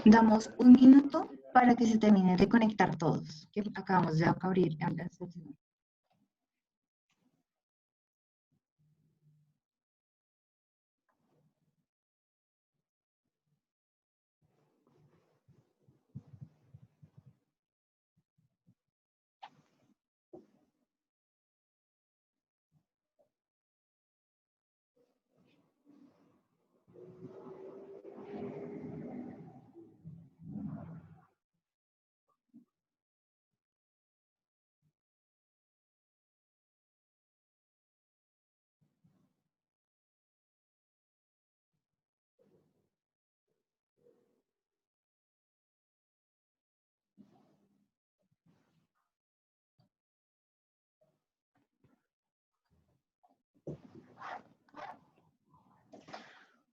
Damos un minuto para que se terminen de conectar todos, que acabamos de abrir la sesión.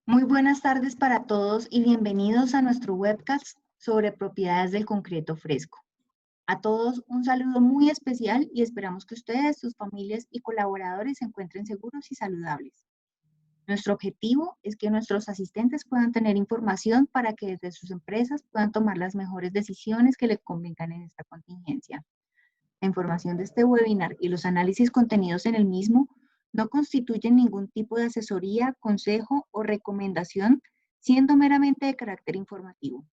Muy buenas tardes para todos y bienvenidos a nuestro webcast sobre propiedades del concreto fresco. A todos un saludo muy especial y esperamos que ustedes, sus familias y colaboradores se encuentren seguros y saludables. Nuestro objetivo es que nuestros asistentes puedan tener información para que desde sus empresas puedan tomar las mejores decisiones que les convengan en esta contingencia. La información de este webinar y los análisis contenidos en el mismo no constituyen ningún tipo de asesoría, consejo o recomendación, siendo meramente de carácter informativo.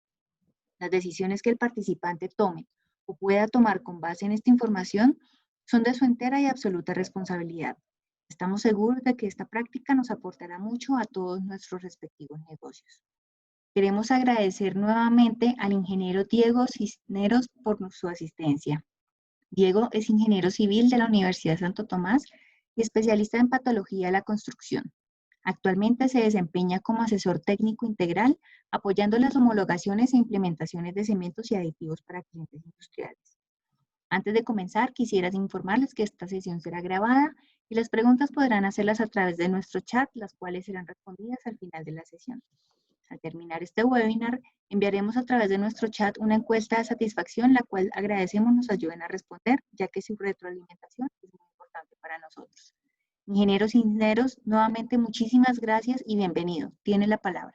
Las decisiones que el participante tome o pueda tomar con base en esta información son de su entera y absoluta responsabilidad. Estamos seguros de que esta práctica nos aportará mucho a todos nuestros respectivos negocios. Queremos agradecer nuevamente al ingeniero Diego Cisneros por su asistencia. Diego es ingeniero civil de la Universidad de Santo Tomás y especialista en patología de la construcción. Actualmente se desempeña como asesor técnico integral, apoyando las homologaciones e implementaciones de cementos y aditivos para clientes industriales. Antes de comenzar, quisiera informarles que esta sesión será grabada y las preguntas podrán hacerlas a través de nuestro chat, las cuales serán respondidas al final de la sesión. Al terminar este webinar, enviaremos a través de nuestro chat una encuesta de satisfacción, la cual agradecemos nos ayuden a responder, ya que su retroalimentación es muy importante para nosotros. Ingeniero Cisneros, nuevamente muchísimas gracias y bienvenido. Tiene la palabra.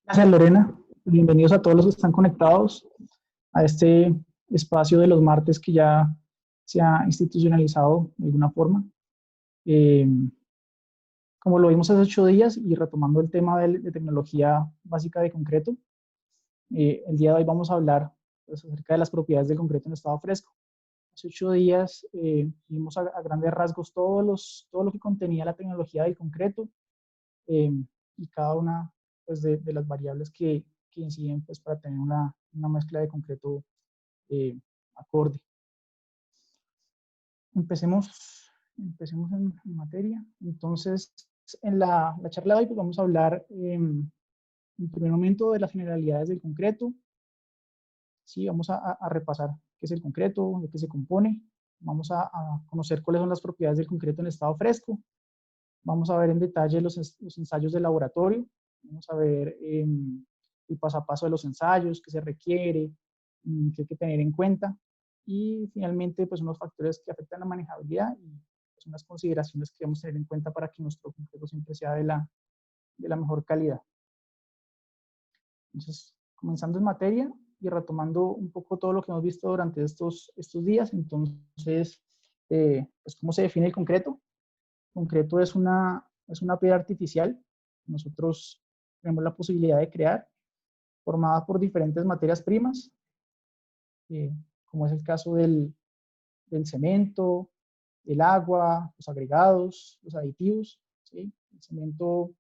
Gracias, Lorena. Bienvenidos a todos los que están conectados a este espacio de los martes que ya se ha institucionalizado de alguna forma. Como lo vimos hace 8 días y retomando el tema de tecnología básica de concreto, el día de hoy vamos a hablar pues, acerca de las propiedades del concreto en estado fresco. Hace 8 días vimos a grandes rasgos todo lo que contenía la tecnología del concreto y cada una pues, de las variables que inciden pues, para tener una mezcla de concreto acorde. Empecemos en materia. Entonces, en la charla de hoy pues, vamos a hablar en primer momento de las generalidades del concreto. Sí, vamos a repasar qué es el concreto, de qué se compone. Vamos a conocer cuáles son las propiedades del concreto en estado fresco. Vamos a ver en detalle los ensayos de laboratorio. Vamos a ver el paso a paso de los ensayos, qué se requiere, qué hay que tener en cuenta. Y finalmente, pues unos factores que afectan la manejabilidad y pues, unas consideraciones que debemos tener en cuenta para que nuestro concreto siempre sea de la mejor calidad. Entonces, comenzando en materia y retomando un poco todo lo que hemos visto durante estos días, entonces, pues, ¿cómo se define el concreto? El concreto es una piedra artificial. Nosotros tenemos la posibilidad de crear, formada por diferentes materias primas, como es el caso del cemento, el agua, los agregados, los aditivos. ¿Sí? El cemento,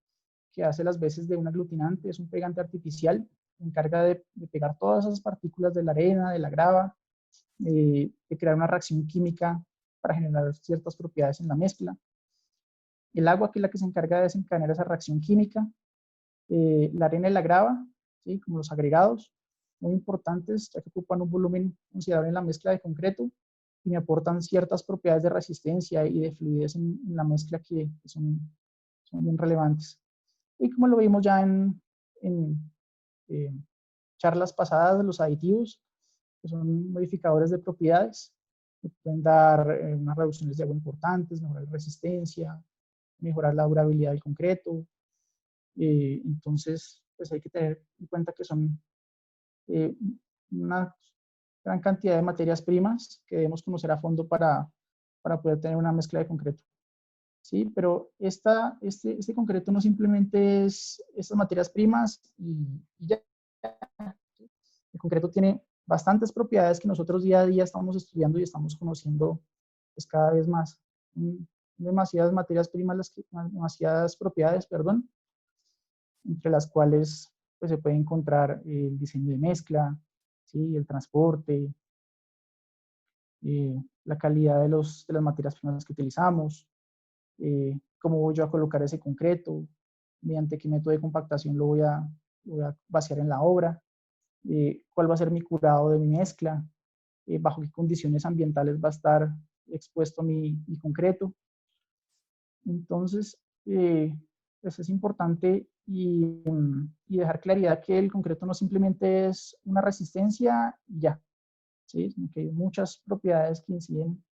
que hace las veces de un aglutinante, es un pegante artificial, se encarga de pegar todas esas partículas de la arena, de la grava, de crear una reacción química para generar ciertas propiedades en la mezcla. El agua, que es la que se encarga de desencadenar esa reacción química. La arena y la grava, ¿sí? Como los agregados, muy importantes, ya que ocupan un volumen considerable en la mezcla de concreto y me aportan ciertas propiedades de resistencia y de fluidez en la mezcla que son bien relevantes. Y como lo vimos ya en charlas pasadas, los aditivos, que son modificadores de propiedades, que pueden dar unas reducciones de agua importantes, mejorar la resistencia, mejorar la durabilidad del concreto. Entonces, pues hay que tener en cuenta que son eh, una gran cantidad de materias primas que debemos conocer a fondo para poder tener una mezcla de concreto. ¿Sí? Pero este concreto no simplemente es estas materias primas y ya. El concreto tiene bastantes propiedades que nosotros día a día estamos estudiando y estamos conociendo pues, cada vez más. Demasiadas materias primas, demasiadas propiedades, perdón, entre las cuales pues, se puede encontrar el diseño de mezcla, ¿sí? El transporte, la calidad de las materias primas que utilizamos, cómo voy yo a colocar ese concreto, mediante qué método de compactación lo voy a vaciar en la obra, cuál va a ser mi curado de mi mezcla, bajo qué condiciones ambientales va a estar expuesto mi concreto. Entonces, pues es importante y dejar claridad que el concreto no simplemente es una resistencia y ya, ¿sí? Sino que hay muchas propiedades que inciden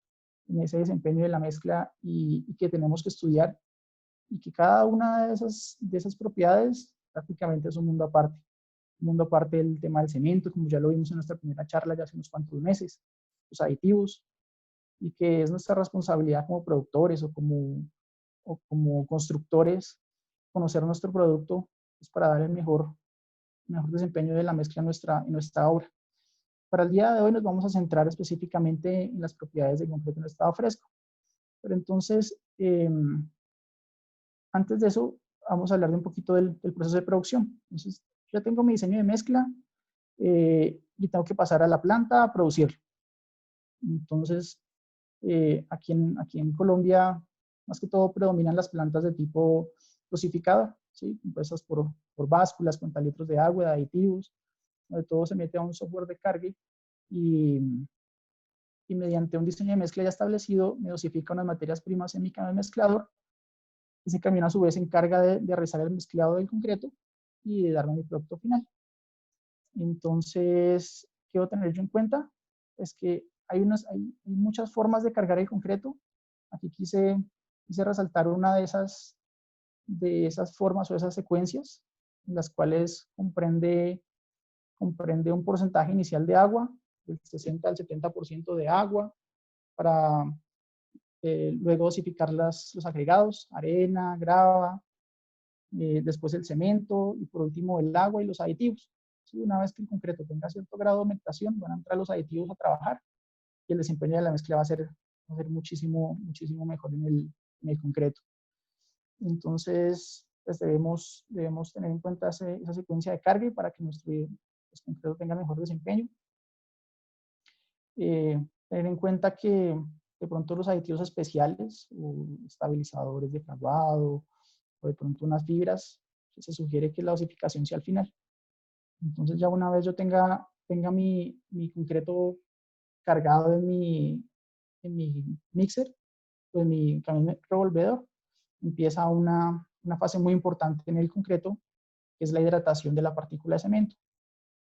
en ese desempeño de la mezcla y que tenemos que estudiar y que cada una de esas propiedades prácticamente es un mundo aparte del tema del cemento, como ya lo vimos en nuestra primera charla ya hace unos cuantos meses, los aditivos, y que es nuestra responsabilidad como productores o como constructores conocer nuestro producto pues, para dar el mejor desempeño de la mezcla en nuestra obra. Para el día de hoy nos vamos a centrar específicamente en las propiedades del concreto en estado fresco. Pero entonces, antes de eso, vamos a hablar de un poquito del proceso de producción. Entonces, ya tengo mi diseño de mezcla y tengo que pasar a la planta a producirlo. Entonces, aquí en Colombia, más que todo, predominan las plantas de tipo dosificador, ¿sí? Compuestas por básculas, cuentalitros de agua, de aditivos, donde todo se mete a un software de carga y, y mediante un diseño de mezcla ya establecido, me dosifica unas materias primas en mi camión mezclador. Ese camión a su vez se encarga de realizar el mezclado del concreto y de darme mi producto final. Entonces, ¿qué debo tener yo en cuenta? Es que hay muchas formas de cargar el concreto. Aquí quise resaltar una de esas formas o esas secuencias, en las cuales comprende un porcentaje inicial de agua, del 60 al 70% de agua, para luego dosificar los agregados, arena, grava, después el cemento y por último el agua y los aditivos. ¿Sí? Una vez que el concreto tenga cierto grado de aumentación, van a entrar los aditivos a trabajar y el desempeño de la mezcla va a ser muchísimo mejor en el concreto. Entonces, pues debemos tener en cuenta esa secuencia de carga para que nuestro concreto tenga mejor desempeño. Tener en cuenta que de pronto los aditivos especiales o estabilizadores de fraguado o de pronto unas fibras, se sugiere que la dosificación sea al final. Entonces ya una vez yo tenga mi concreto cargado en mi mixer, pues mi camión revolvedor, empieza una fase muy importante en el concreto, que es la hidratación de la partícula de cemento.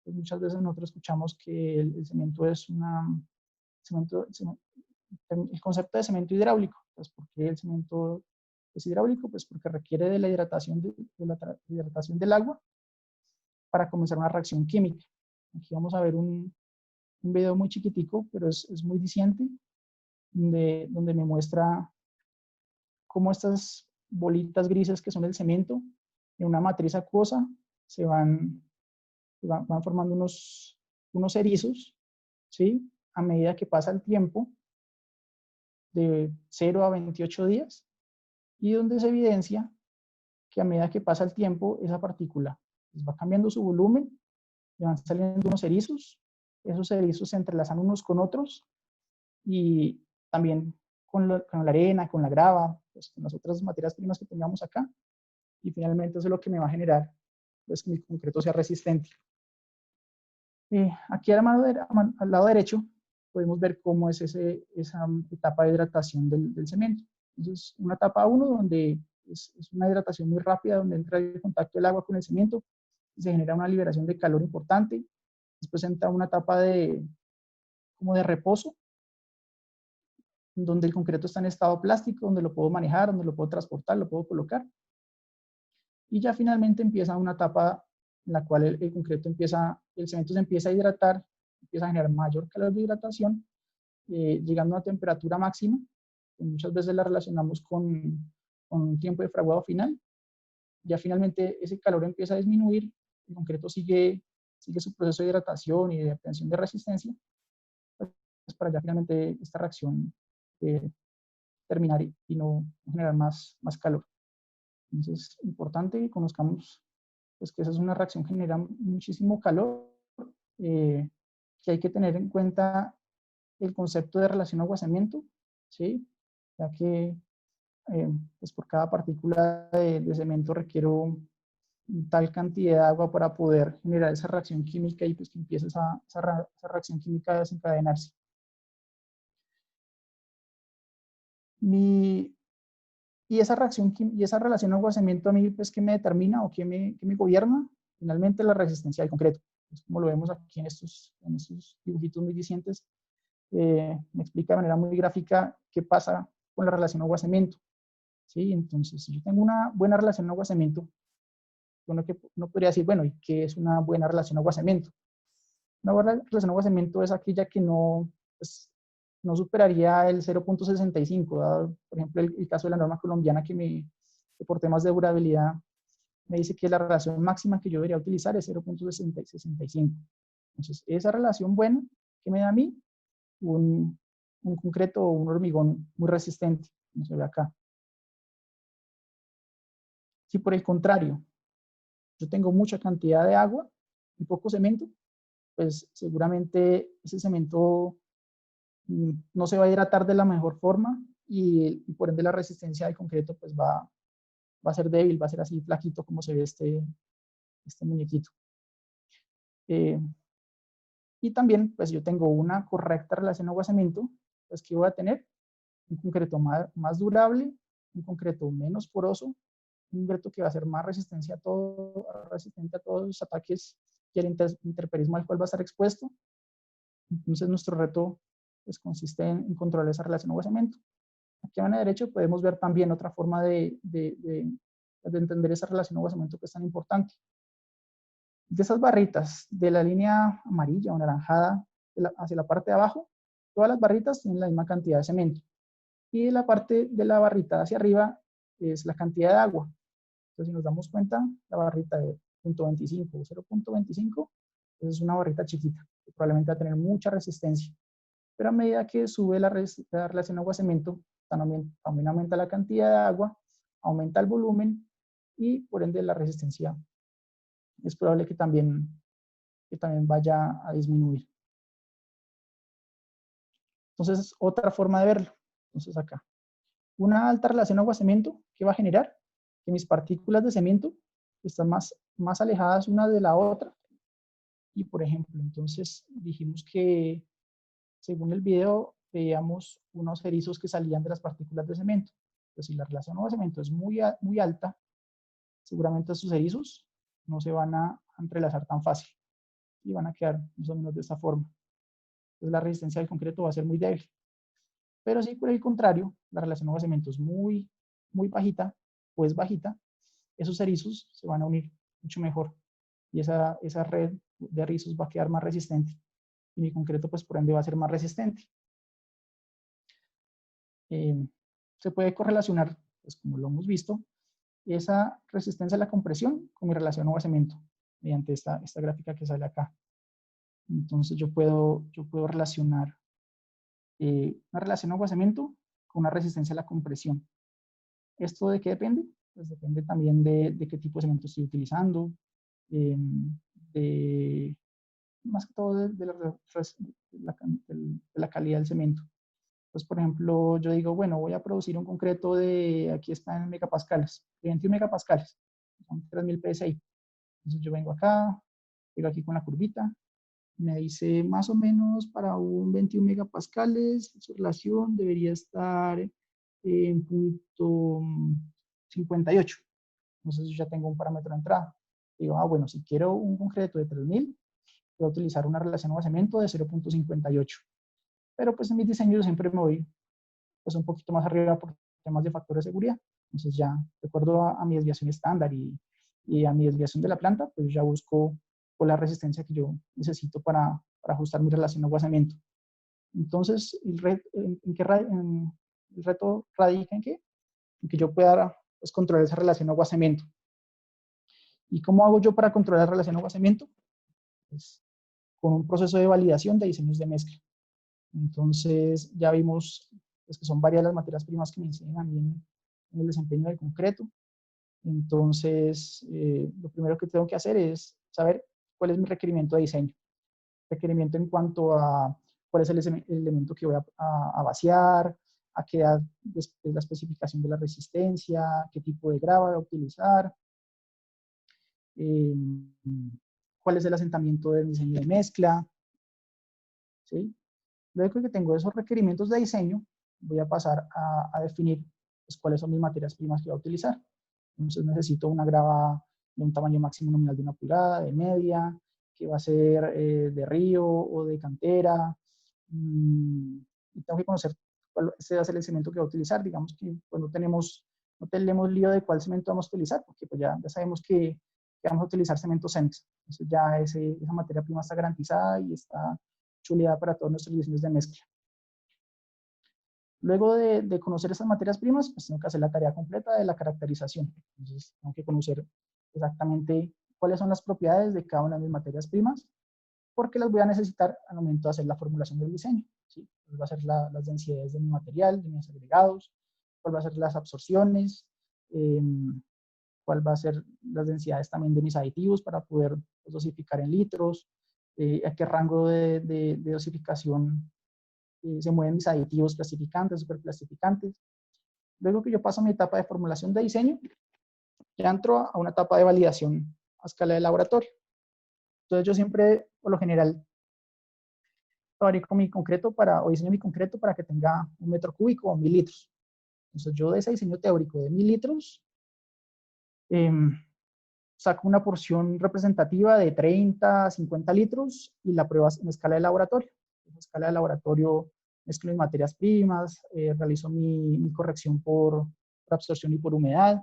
Pues muchas veces nosotros escuchamos que el cemento es el concepto de cemento hidráulico. Pues, ¿por qué el cemento es hidráulico? Pues porque requiere de la hidratación, hidratación del agua para comenzar una reacción química. Aquí vamos a ver un video muy chiquitico, pero es muy diciente, donde me muestra cómo estas bolitas grises que son el cemento en una matriz acuosa van formando unos erizos, ¿sí? A medida que pasa el tiempo, de 0 a 28 días, y donde se evidencia que a medida que pasa el tiempo, esa partícula pues, va cambiando su volumen, le van saliendo unos erizos, esos erizos se entrelazan unos con otros, y también con la arena, con la grava, pues, con las otras materias primas que tengamos acá, y finalmente eso es lo que me va a generar pues, que mi concreto sea resistente. Aquí al lado derecho podemos ver cómo es esa etapa de hidratación del cemento. Entonces, una etapa 1 donde es una hidratación muy rápida, donde entra el contacto del agua con el cemento y se genera una liberación de calor importante. Después entra una etapa como de reposo, donde el concreto está en estado plástico, donde lo puedo manejar, donde lo puedo transportar, lo puedo colocar. Y ya finalmente empieza una etapa en la cual el concreto empieza, el cemento se empieza a hidratar, empieza a generar mayor calor de hidratación, llegando a una temperatura máxima, que muchas veces la relacionamos con un tiempo de fraguado final. Ya finalmente ese calor empieza a disminuir, el concreto sigue su proceso de hidratación y de obtención de resistencia, pues para ya finalmente esta reacción terminar y no generar más calor. Entonces es importante que conozcamos pues, que esa es una reacción que genera muchísimo calor, que hay que tener en cuenta el concepto de relación agua-cemento, ¿sí? Ya que pues por cada partícula de cemento requiero tal cantidad de agua para poder generar esa reacción química y pues que empiece esa reacción química a desencadenarse. Y esa reacción y esa relación agua-cemento a mí, pues, ¿qué me determina o qué me gobierna? Finalmente la resistencia del concreto. Es como lo vemos aquí en estos dibujitos muy dicientes, me explica de manera muy gráfica qué pasa con la relación agua-cemento. ¿Sí? Entonces, si yo tengo una buena relación agua-cemento, uno podría decir, bueno, ¿y qué es una buena relación agua-cemento? Una buena relación agua-cemento es aquella que no, pues, no superaría el 0.65, dado, por ejemplo, el caso de la norma colombiana que por temas de durabilidad me dice que la relación máxima que yo debería utilizar es 0.65. Entonces, esa relación buena que me da a mí un concreto o un hormigón muy resistente, como se ve acá. Si por el contrario, yo tengo mucha cantidad de agua y poco cemento, pues seguramente ese cemento no se va a hidratar de la mejor forma y por ende la resistencia del concreto pues va a ser débil, va a ser así flaquito como se ve este muñequito. Y también pues yo tengo una correcta relación agua-cemento, pues que voy a tener un concreto más durable, un concreto menos poroso, un concreto que va a ser más resistente a todos los ataques y el intemperismo al cual va a estar expuesto. Entonces nuestro reto pues, consiste en controlar esa relación agua-cemento. Aquí a la derecha podemos ver también otra forma de entender esa relación agua-cemento que es tan importante. De esas barritas de la línea amarilla o naranjada hacia la parte de abajo, todas las barritas tienen la misma cantidad de cemento. Y la parte de la barrita hacia arriba es la cantidad de agua. Entonces, si nos damos cuenta, la barrita de 0.25 o 0.25 es una barrita chiquita, que probablemente va a tener mucha resistencia. Pero a medida que sube la relación agua-cemento, también aumenta la cantidad de agua, aumenta el volumen y por ende la resistencia es probable que también vaya a disminuir. Entonces, otra forma de verlo. Entonces, acá. Una alta relación agua-cemento, ¿qué va a generar? Que mis partículas de cemento están más alejadas una de la otra. Y, por ejemplo, entonces dijimos que, según el video, veíamos unos erizos que salían de las partículas de cemento. Entonces, si la relación agua-cemento es muy alta, seguramente esos erizos no se van a entrelazar tan fácil y van a quedar más o menos de esta forma. Entonces, la resistencia del concreto va a ser muy débil. Pero si por el contrario, la relación agua-cemento es muy bajita o es bajita, esos erizos se van a unir mucho mejor y esa red de erizos va a quedar más resistente y mi concreto pues por ende va a ser más resistente. Se puede correlacionar, pues como lo hemos visto, esa resistencia a la compresión con mi relación agua-cemento mediante esta gráfica que sale acá. Entonces yo puedo relacionar una relación agua-cemento con una resistencia a la compresión. ¿Esto de qué depende? Pues depende también de qué tipo de cemento estoy utilizando, más que todo de la calidad del cemento. Pues, por ejemplo, yo digo, bueno, voy a producir un concreto aquí está en megapascales, de 21 megapascales, son 3000 PSI. Entonces yo vengo acá, llego aquí con la curvita, me dice más o menos para un 21 megapascales, su relación debería estar en punto 58. Entonces yo ya tengo un parámetro de entrada. Digo, bueno, si quiero un concreto de 3000, voy a utilizar una relación agua-cemento de 0.58. Pero pues en mis diseños yo siempre me voy pues un poquito más arriba por temas de factores de seguridad. Entonces ya, de acuerdo a mi desviación estándar y y a mi desviación de la planta, pues ya busco por la resistencia que yo necesito para ajustar mi relación de aguasamiento. Entonces, el reto radica en qué? En que yo pueda pues, controlar esa relación de aguasamiento. ¿Y cómo hago yo para controlar la relación de aguasamiento? Pues, con un proceso de validación de diseños de mezcla. Entonces, ya vimos pues, que son varias las materias primas que me inciden a mí en el desempeño del concreto. Entonces, lo primero que tengo que hacer es saber cuál es mi requerimiento de diseño. Requerimiento en cuanto a cuál es el elemento que voy a vaciar, a qué edad es la especificación de la resistencia, qué tipo de grava voy a utilizar, cuál es el asentamiento del diseño de mezcla, ¿sí? Luego que tengo esos requerimientos de diseño, voy a pasar a definir pues, cuáles son mis materias primas que voy a utilizar. Entonces necesito una grava de un tamaño máximo nominal de 1 pulgada, de media, que va a ser de río o de cantera. Y tengo que conocer cuál va a ser el cemento que voy a utilizar. Digamos que pues, no tenemos lío de cuál cemento vamos a utilizar, porque pues, ya sabemos que vamos a utilizar cemento Cemex. Entonces ya esa materia prima está garantizada y está chuleada para todos nuestros diseños de mezcla. Luego de conocer esas materias primas, pues tengo que hacer la tarea completa de la caracterización. Entonces, tengo que conocer exactamente cuáles son las propiedades de cada una de mis materias primas, porque las voy a necesitar al momento de hacer la formulación del diseño. ¿Sí? Cuál va a ser las densidades de mi material, de mis agregados, cuál va a ser las absorciones, cuál va a ser las densidades también de mis aditivos para poder dosificar en litros, a qué rango de dosificación se mueven mis aditivos plastificantes, superplastificantes. Luego que yo paso a mi etapa de formulación de diseño, ya entro a una etapa de validación a escala de laboratorio. Entonces yo siempre, por lo general, fabrico mi concreto o diseño mi concreto para que tenga 1 metro cúbico o 1000 litros. Entonces yo de ese diseño teórico de 1000 litros, saco una porción representativa de 30 a 50 litros y la pruebo en escala de laboratorio. En escala de laboratorio mezclo mis materias primas, realizo mi corrección por absorción y por humedad.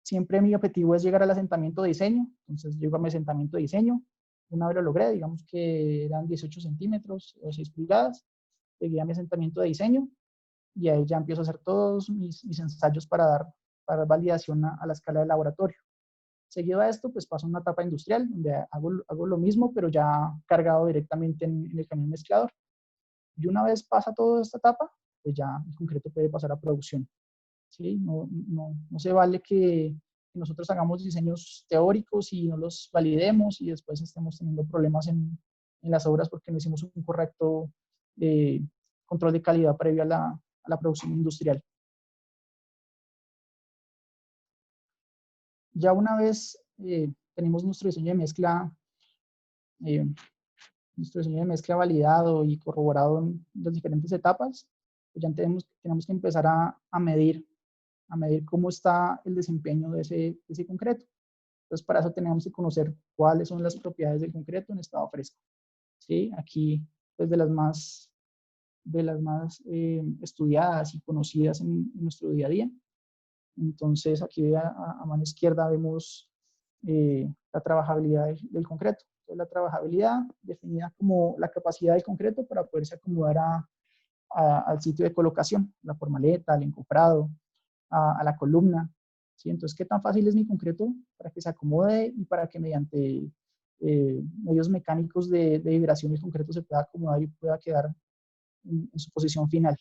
Siempre mi objetivo es llegar al asentamiento de diseño, entonces llego a mi asentamiento de diseño. Una vez lo logré, digamos que eran 18 centímetros o 6 pulgadas, llegué a mi asentamiento de diseño y ahí ya empiezo a hacer todos mis ensayos para dar validación a la escala de laboratorio. Seguido a esto, pues paso a una etapa industrial, donde hago lo mismo, pero ya cargado directamente en el camión mezclador. Y una vez pasa toda esta etapa, pues ya el concreto puede pasar a producción. ¿Sí? No se vale que nosotros hagamos diseños teóricos y no los validemos y después estemos teniendo problemas en las obras porque no hicimos un correcto control de calidad previo a la producción industrial. Ya una vez tenemos nuestro diseño de mezcla validado y corroborado en las diferentes etapas, pues ya tenemos que empezar a medir cómo está el desempeño de ese concreto. Entonces, para eso tenemos que conocer cuáles son las propiedades del concreto en estado fresco. ¿Sí? Aquí, pues de las más estudiadas y conocidas en nuestro día a día. Entonces, aquí a mano izquierda vemos la trabajabilidad del concreto. Entonces, la trabajabilidad definida como la capacidad del concreto para poderse acomodar al sitio de colocación, la formaleta, al encofrado, a la columna. ¿Sí? Entonces, ¿qué tan fácil es mi concreto para que se acomode y para que mediante medios mecánicos de vibración el concreto se pueda acomodar y pueda quedar en su posición final?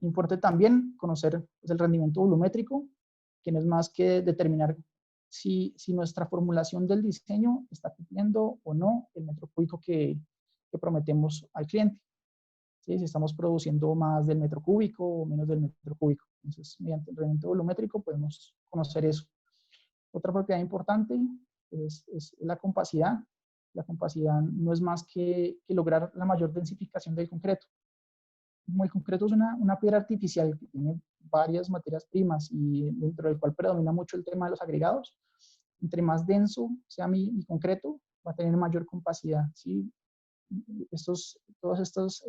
Importante también conocer pues, el rendimiento volumétrico, que no es más que determinar si nuestra formulación del diseño está cumpliendo o no el metro cúbico que prometemos al cliente. ¿Sí? Si estamos produciendo más del metro cúbico o menos del metro cúbico. Entonces, mediante el rendimiento volumétrico podemos conocer eso. Otra propiedad importante es la compacidad. La compacidad no es más que lograr la mayor densificación del concreto. Como el concreto es una piedra artificial que tiene varias materias primas y dentro del cual predomina mucho el tema de los agregados, entre más denso sea mi concreto, va a tener mayor compacidad. ¿Sí? Todas estas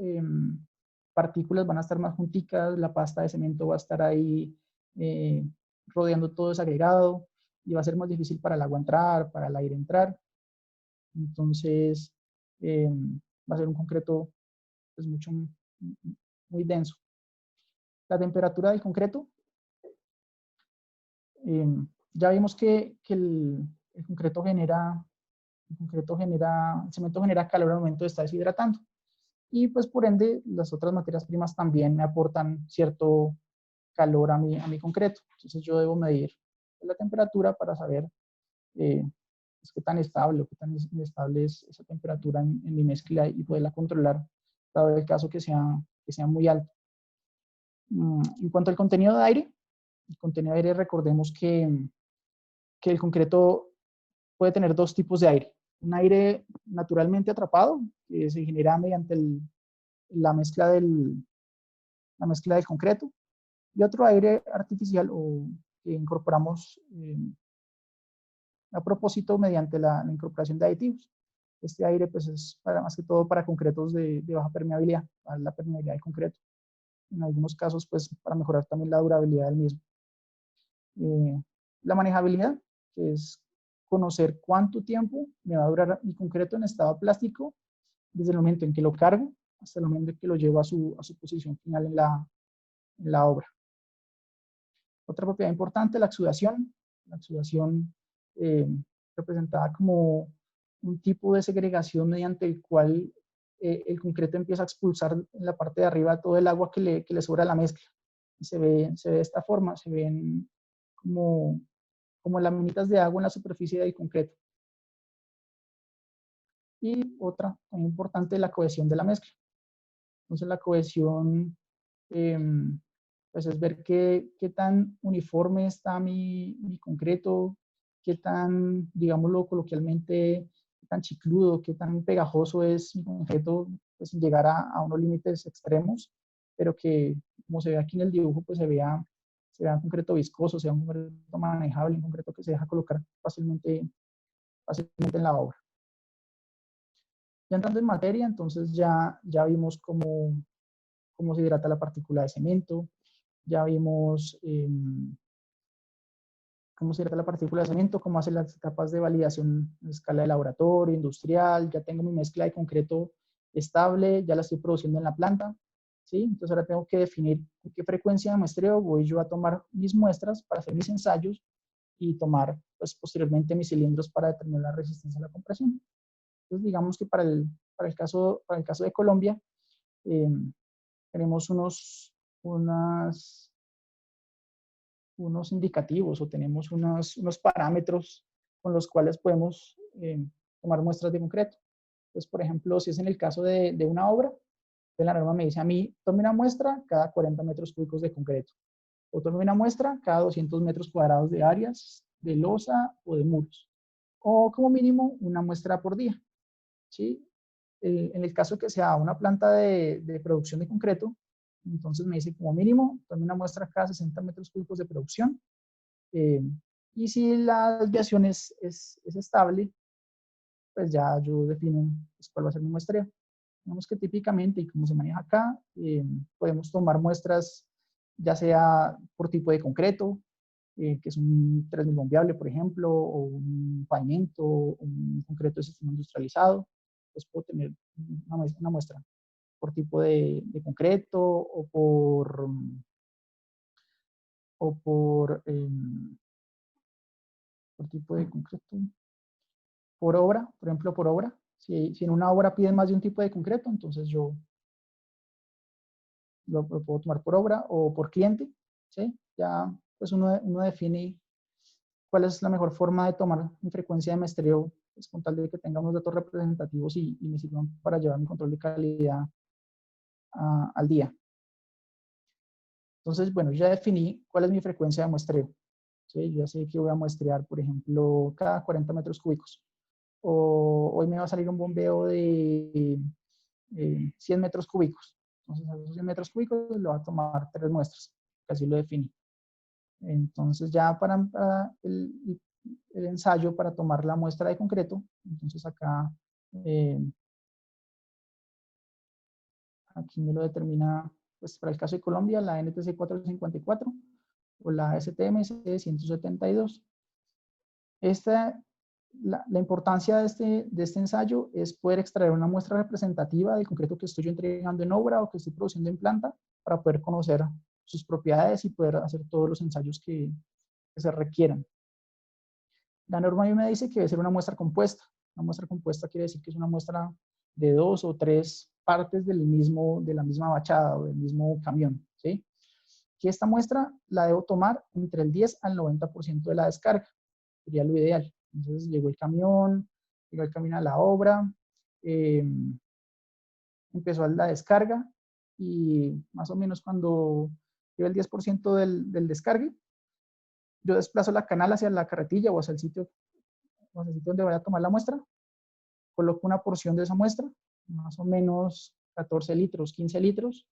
partículas van a estar más junticas, la pasta de cemento va a estar ahí rodeando todo ese agregado y va a ser más difícil para el agua entrar, para el aire entrar. Entonces, va a ser un concreto pues, muy denso. La temperatura del concreto, ya vimos que el concreto genera, el cemento genera calor al momento de estar deshidratando. Y pues por ende, las otras materias primas también me aportan cierto calor a mi concreto. Entonces yo debo medir la temperatura para saber pues, qué tan estable o qué tan inestable es esa temperatura en mi mezcla y poderla controlar, dado el caso que sea muy alto. En cuanto al contenido de aire, el contenido de aire recordemos que el concreto puede tener dos tipos de aire. Un aire naturalmente atrapado, que se genera mediante la mezcla la mezcla del concreto, y otro aire artificial o que incorporamos a propósito mediante la incorporación de aditivos. Este aire pues es para, más que todo para concretos de baja permeabilidad, para la permeabilidad del concreto. En algunos casos pues para mejorar también la durabilidad del mismo. La manejabilidad, que es conocer cuánto tiempo me va a durar mi concreto en estado plástico desde el momento en que lo cargo hasta el momento en que lo llevo a su posición final en la obra. Otra propiedad importante, la exudación. La exudación representada como un tipo de segregación mediante el cual el concreto empieza a expulsar en la parte de arriba todo el agua que le sobra a la mezcla. Se ve de esta forma, se ven como laminitas de agua en la superficie del concreto. Y otra muy importante, la cohesión de la mezcla. Entonces la cohesión pues es ver qué tan uniforme está mi concreto, qué tan, digámoslo coloquialmente, qué tan chicludo, qué tan pegajoso es mi concreto, pues sin llegar a unos límites extremos, pero que como se ve aquí en el dibujo, pues se vea un concreto viscoso, sea un concreto manejable, un concreto que se deja colocar fácilmente en la obra. Ya entrando en materia, entonces ya vimos cómo se hidrata la partícula de cemento, ya vimos cómo se hidrata la partícula de cemento, cómo hace las etapas de validación en escala de laboratorio, industrial, ya tengo mi mezcla de concreto estable, ya la estoy produciendo en la planta, ¿sí? Entonces ahora tengo que definir con qué frecuencia de muestreo voy yo a tomar mis muestras para hacer mis ensayos y tomar pues, posteriormente mis cilindros para determinar la resistencia a la compresión. Entonces digamos que para el caso de Colombia, tenemos unos indicativos o tenemos unos parámetros con los cuales podemos tomar muestras de concreto. Entonces, por ejemplo, si es en el caso de una obra, de la norma me dice a mí, tome una muestra cada 40 metros cúbicos de concreto, o tome una muestra cada 200 metros cuadrados de áreas, de losa o de muros, o como mínimo una muestra por día, ¿sí? En el caso que sea una planta de producción de concreto, entonces me dice como mínimo, tome una muestra cada 60 metros cúbicos de producción. Y si la desviación es estable, pues ya yo defino pues, cuál va a ser mi muestreo. Digamos que típicamente, y como se maneja acá, podemos tomar muestras ya sea por tipo de concreto, que es un 3000 bombeable, por ejemplo, o un pavimento, un concreto de sistema industrializado, pues puedo tener una muestra por tipo de concreto por tipo de concreto, por obra, por ejemplo, por obra. Si en una obra piden más de un tipo de concreto, entonces yo lo puedo tomar por obra o por cliente, ¿sí? Ya pues uno define cuál es la mejor forma de tomar mi frecuencia de muestreo, pues, con tal de que tenga unos datos representativos y me sirvan para llevar mi control de calidad al día. Entonces, bueno, ya definí cuál es mi frecuencia de muestreo. ¿Sí? Yo ya sé que voy a muestrear, por ejemplo, cada 40 metros cúbicos. O hoy me va a salir un bombeo de 100 metros cúbicos. Entonces, a esos 100 metros cúbicos le va a tomar 3 muestras, que así lo definí. Entonces, ya para el ensayo, para tomar la muestra de concreto, entonces acá, aquí me lo determina, pues para el caso de Colombia, la NTC 454, o la STMC 172. La importancia de este ensayo es poder extraer una muestra representativa del concreto que estoy yo entregando en obra o que estoy produciendo en planta para poder conocer sus propiedades y poder hacer todos los ensayos que se requieran. La norma me dice que debe ser una muestra compuesta. Una muestra compuesta quiere decir que es una muestra de 2 o 3 partes de la misma bachada o del mismo camión, ¿sí? Que esta muestra la debo tomar entre el 10 al 90% de la descarga. Sería lo ideal. Entonces llegó el camión a la obra, empezó la descarga y más o menos cuando llega el 10% del descargue, yo desplazo la canal hacia la carretilla o hacia el sitio donde vaya a tomar la muestra, coloco una porción de esa muestra, más o menos 14 litros, 15 litros,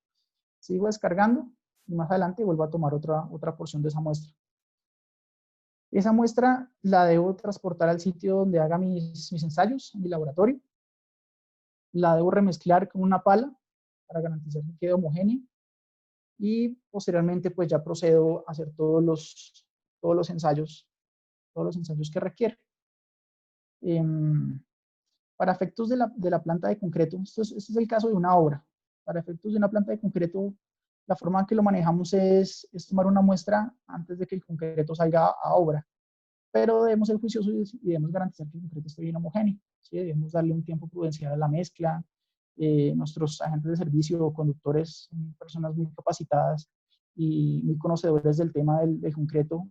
sigo descargando y más adelante vuelvo a tomar otra porción de esa muestra. Esa muestra la debo transportar al sitio donde haga mis ensayos, en mi laboratorio. La debo remezclar con una pala para garantizar que quede homogénea. Y posteriormente pues ya procedo a hacer todos los ensayos que requiere. Para efectos de la planta de concreto, este es el caso de una obra. Para efectos de una planta de concreto, la forma en que lo manejamos es tomar una muestra antes de que el concreto salga a obra. Pero debemos ser juiciosos y debemos garantizar que el concreto esté bien homogéneo, ¿sí? Debemos darle un tiempo prudencial a la mezcla. Nuestros agentes de servicio o conductores son personas muy capacitadas y muy conocedores del tema del concreto,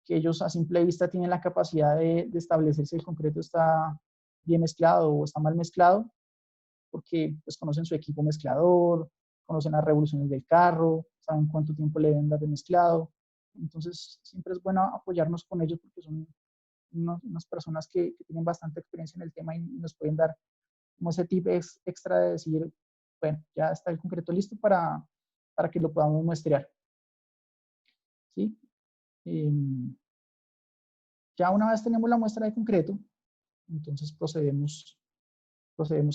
que ellos a simple vista tienen la capacidad de establecer si el concreto está bien mezclado o está mal mezclado, porque pues conocen su equipo mezclador, conocen las revoluciones del carro, saben cuánto tiempo le deben dar de mezclado. Entonces siempre es bueno apoyarnos con ellos porque son unas personas que tienen bastante experiencia en el tema y nos pueden dar como ese tip extra de decir, bueno, ya está el concreto listo para que lo podamos muestrear. ¿Sí? Ya una vez tenemos la muestra de concreto, entonces procedemos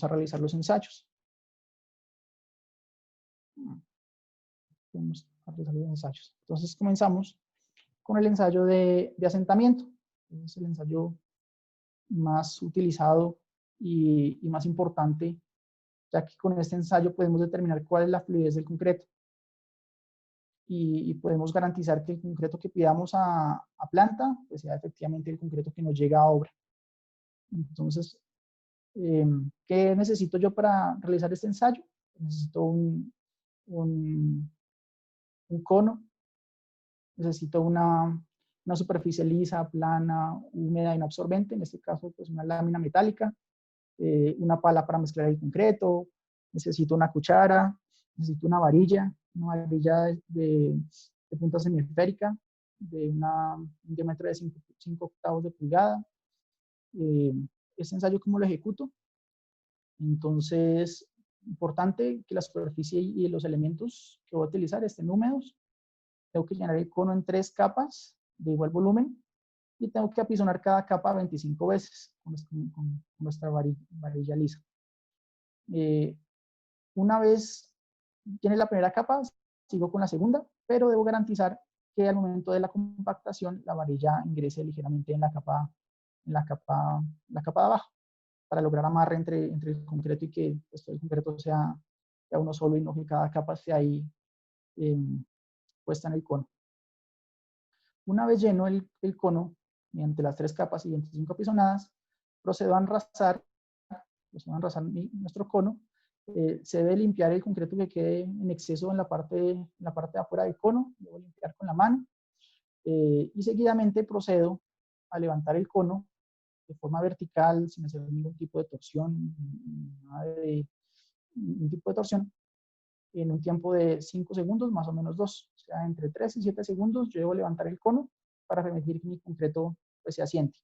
a realizar los ensayos. Vamos a realizar los ensayos. Entonces comenzamos con el ensayo de asentamiento. Es el ensayo más utilizado y más importante, ya que con este ensayo podemos determinar cuál es la fluidez del concreto y podemos garantizar que el concreto que pidamos a planta pues sea efectivamente el concreto que nos llega a obra. Entonces, ¿qué necesito yo para realizar este ensayo? Necesito un cono, necesito una superficie lisa, plana, húmeda, inabsorbente, en este caso pues una lámina metálica, una pala para mezclar el concreto, necesito una cuchara, necesito una varilla de punta semiesférica, de un diámetro de 5 octavos de pulgada. Este ensayo, ¿cómo lo ejecuto? Entonces, importante que la superficie y los elementos que voy a utilizar estén húmedos. Tengo que llenar el cono en 3 capas de igual volumen y tengo que apisonar cada capa 25 veces con nuestra varilla lisa. Una vez tiene la primera capa, sigo con la segunda, pero debo garantizar que al momento de la compactación la varilla ingrese ligeramente en la capa de abajo, para lograr amarre entre el concreto y que pues, el concreto sea uno solo y no que cada capa esté ahí puesta en el cono. Una vez lleno el cono, mediante las 3 capas y 25 apisonadas, procedo a enrasar nuestro cono. Se debe limpiar el concreto que quede en exceso en la parte de afuera del cono, debo limpiar con la mano y seguidamente procedo a levantar el cono de forma vertical, sin hacer ningún tipo de torsión, ningún tipo de torsión, en un tiempo de 5 segundos, más o menos 2, o sea, entre 3 y 7 segundos yo debo levantar el cono para permitir que mi concreto pues, se asiente.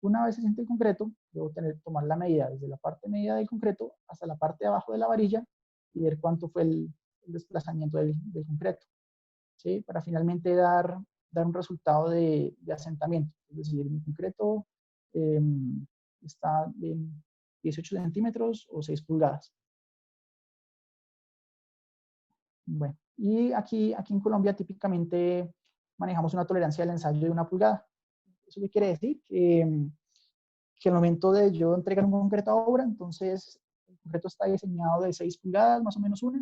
Una vez se asiente el concreto, debo tomar la medida desde la parte media del concreto hasta la parte de abajo de la varilla y ver cuánto fue el desplazamiento del concreto, ¿sí? Para finalmente dar un resultado de asentamiento. Es decir, mi concreto está en 18 centímetros o 6 pulgadas. Bueno, y aquí en Colombia típicamente manejamos una tolerancia del ensayo de 1 pulgada. ¿Eso qué quiere decir? Que al momento de yo entregar un concreto a obra, entonces el concreto está diseñado de 6 pulgadas, más o menos una.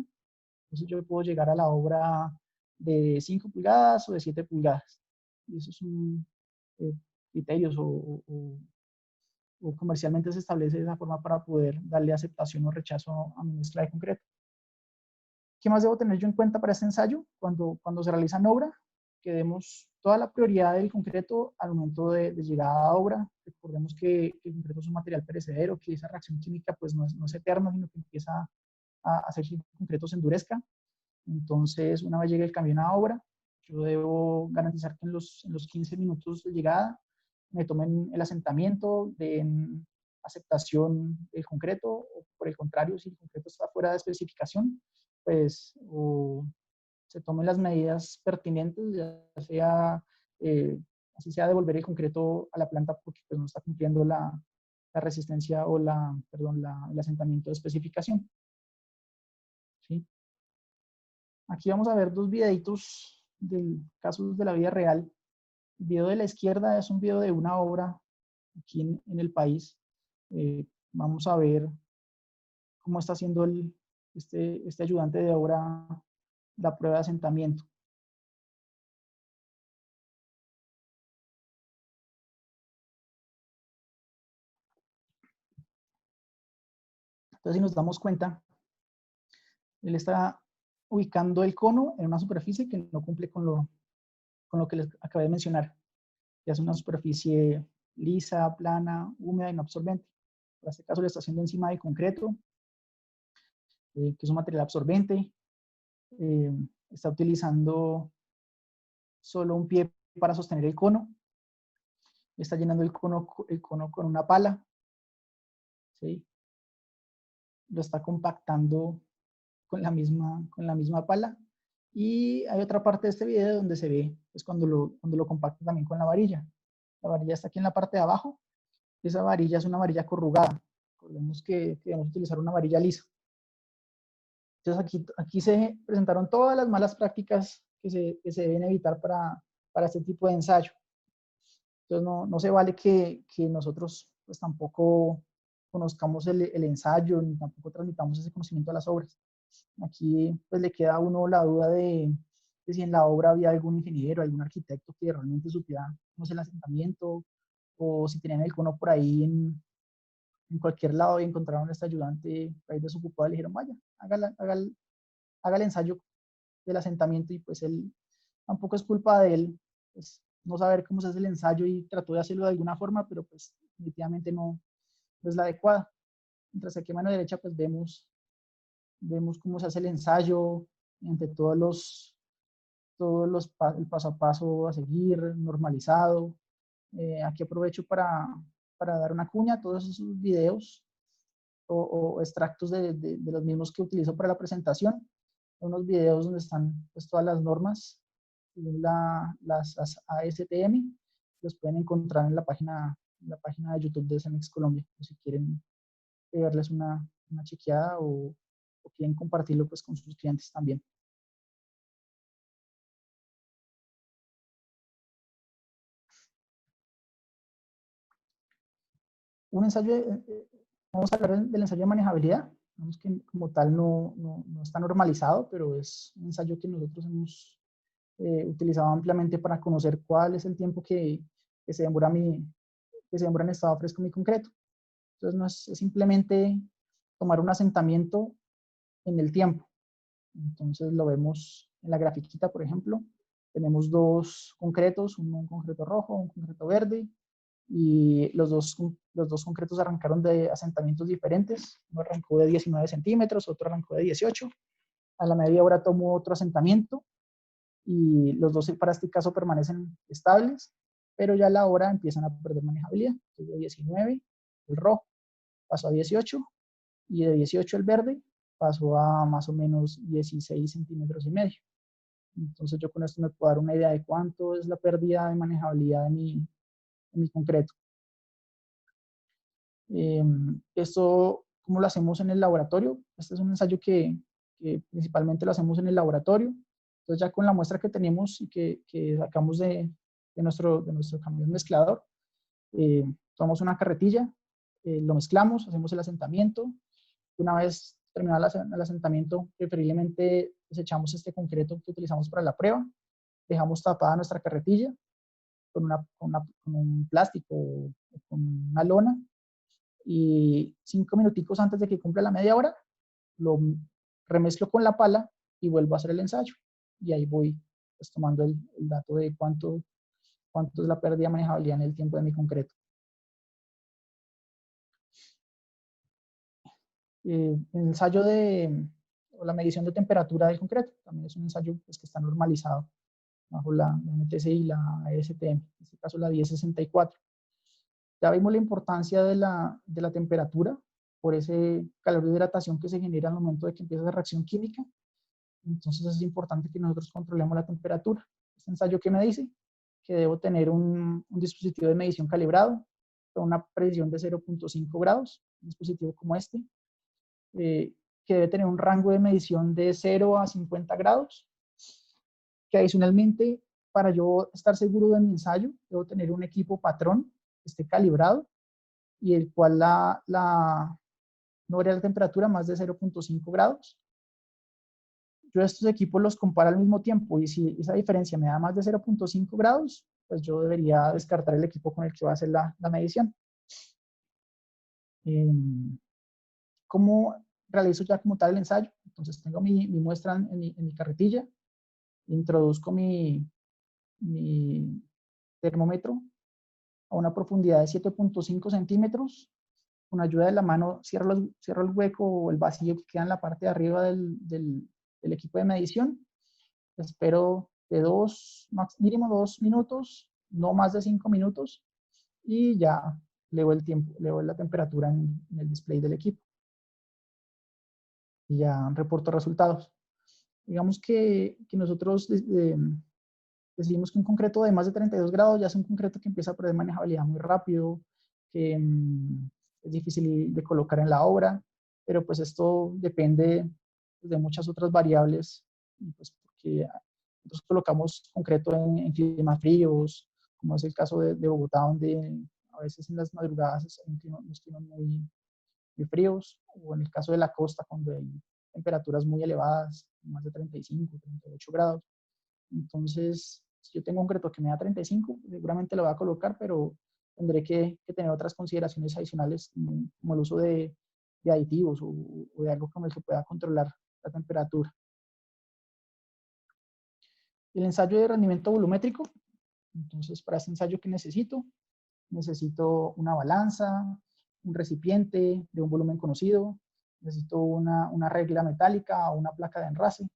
Entonces yo puedo llegar a la obra de 5 pulgadas o de 7 pulgadas. Y esos son criterios o comercialmente se establece de esa forma para poder darle aceptación o rechazo a mi mezcla de concreto. ¿Qué más debo tener yo en cuenta para este ensayo? Cuando se realiza en obra, que demos toda la prioridad del concreto al momento de llegada a obra. Recordemos que el concreto es un material perecedero, que esa reacción química pues no es eterna, sino que empieza a hacer que el concreto se endurezca. Entonces, una vez llegue el camión a obra, yo debo garantizar que en los 15 minutos de llegada me tomen el asentamiento, den aceptación del concreto, o por el contrario, si el concreto está fuera de especificación, pues o se tomen las medidas pertinentes, ya sea, así sea devolver el concreto a la planta porque pues, no está cumpliendo la resistencia o el asentamiento de especificación. ¿Sí? Aquí vamos a ver 2 videitos de casos de la vida real. El video de la izquierda es un video de una obra aquí en el país. Vamos a ver cómo está haciendo este ayudante de obra la prueba de asentamiento. Entonces, si nos damos cuenta, él está ubicando el cono en una superficie que no cumple con lo que les acabé de mencionar. Ya es una superficie lisa, plana, húmeda y no absorbente. En este caso, le está haciendo encima de concreto, que es un material absorbente. Está utilizando solo un pie para sostener el cono. Está llenando el cono con una pala. ¿Sí? Lo está compactando con la misma pala. Y hay otra parte de este video donde se ve pues, cuando lo compacta también con la varilla. La varilla está aquí en la parte de abajo. Esa varilla es una varilla corrugada. Recordemos que debemos utilizar una varilla lisa. Entonces aquí se presentaron todas las malas prácticas que se deben evitar para este tipo de ensayo. Entonces no se vale que nosotros pues tampoco conozcamos el ensayo ni tampoco transmitamos ese conocimiento a las obras. Aquí pues le queda a uno la duda de si en la obra había algún ingeniero, algún arquitecto que realmente supiera cómo es el asentamiento, o si tenían el cono por ahí en cualquier lado y encontraron a este ayudante ahí desocupado y le dijeron, vaya, haga el ensayo del asentamiento, y pues él tampoco es culpa de él, pues no saber cómo se hace el ensayo y trató de hacerlo de alguna forma, pero pues definitivamente no es la adecuada. Mientras aquí a mano derecha pues vemos cómo se hace el ensayo, entre el paso a paso a seguir, normalizado. Aquí aprovecho para dar una cuña a todos esos videos o extractos de los mismos que utilizo para la presentación. Unos videos donde están pues, todas las normas, las ASTM, los pueden encontrar en la página de YouTube de CEMEX Colombia, si quieren darles una chequeada o quieren compartirlo pues, con sus clientes también. Un ensayo, vamos a hablar del ensayo de manejabilidad. Vemos que como tal no está normalizado, pero es un ensayo que nosotros hemos utilizado ampliamente para conocer cuál es el tiempo que se demora en estado fresco mi concreto. Entonces no es simplemente tomar un asentamiento en el tiempo. Entonces lo vemos en la grafiquita, por ejemplo. Tenemos 2 concretos, un concreto rojo, un concreto verde, y los dos concretos arrancaron de asentamientos diferentes. Uno arrancó de 19 centímetros, otro arrancó de 18. A la media hora tomó otro asentamiento y los dos para este caso permanecen estables, pero ya a la hora empiezan a perder manejabilidad. Entonces de 19 el rojo pasó a 18 y de 18 el verde pasó a más o menos 16 centímetros y medio. Entonces yo con esto me puedo dar una idea de cuánto es la pérdida de manejabilidad de mi concreto. Esto, ¿cómo lo hacemos en el laboratorio? Este es un ensayo que principalmente lo hacemos en el laboratorio. Entonces ya con la muestra que tenemos y que sacamos de nuestro camión mezclador, tomamos una carretilla, lo mezclamos, hacemos el asentamiento. Una vez terminado el asentamiento, preferiblemente desechamos este concreto que utilizamos para la prueba, dejamos tapada nuestra carretilla con un plástico o con una lona, y 5 minuticos antes de que cumpla la media hora, lo remezclo con la pala y vuelvo a hacer el ensayo. Y ahí voy pues, tomando el dato de cuánto es la pérdida de manejabilidad en el tiempo de mi concreto. El ensayo o la medición de temperatura del concreto también es un ensayo pues, que está normalizado bajo la NTC y la ASTM, en este caso la 1064. Ya vimos la importancia de la temperatura por ese calor de hidratación que se genera al momento de que empieza la reacción química. Entonces es importante que nosotros controlemos la temperatura. Este ensayo que me dice que debo tener un dispositivo de medición calibrado con una precisión de 0.5 grados, un dispositivo como este, que debe tener un rango de medición de 0 a 50 grados, que adicionalmente, para yo estar seguro de mi ensayo, debo tener un equipo patrón que esté calibrado y el cual no varía la temperatura más de 0.5 grados. Yo estos equipos los comparo al mismo tiempo y si esa diferencia me da más de 0.5 grados, pues yo debería descartar el equipo con el que va a hacer la medición. ¿Cómo realizo ya como tal el ensayo? Entonces tengo mi muestra en mi carretilla, introduzco mi termómetro a una profundidad de 7.5 centímetros. Con ayuda de la mano cierro el hueco o el vacío que queda en la parte de arriba del equipo de medición. Espero de mínimo 2 minutos, no más de 5 minutos, y ya leo el tiempo, leo la temperatura en el display del equipo. Y ya reporto resultados. Digamos que nosotros decidimos que un concreto de más de 32 grados ya es un concreto que empieza a perder manejabilidad muy rápido, que es difícil de colocar en la obra, pero pues esto depende de muchas otras variables, pues porque nosotros colocamos concreto en climas fríos, como es el caso de Bogotá, donde a veces en las madrugadas es unos climas muy, muy fríos, o en el caso de la costa, cuando hay temperaturas muy elevadas, más de 35, 38 grados. Entonces, si yo tengo un concreto que me da 35, seguramente lo voy a colocar, pero tendré que tener otras consideraciones adicionales, como el uso de aditivos o de algo con el que pueda controlar la temperatura. El ensayo de rendimiento volumétrico. Entonces, para este ensayo, ¿qué necesito? Necesito una balanza, un recipiente de un volumen conocido, necesito una regla metálica o una placa de enrase,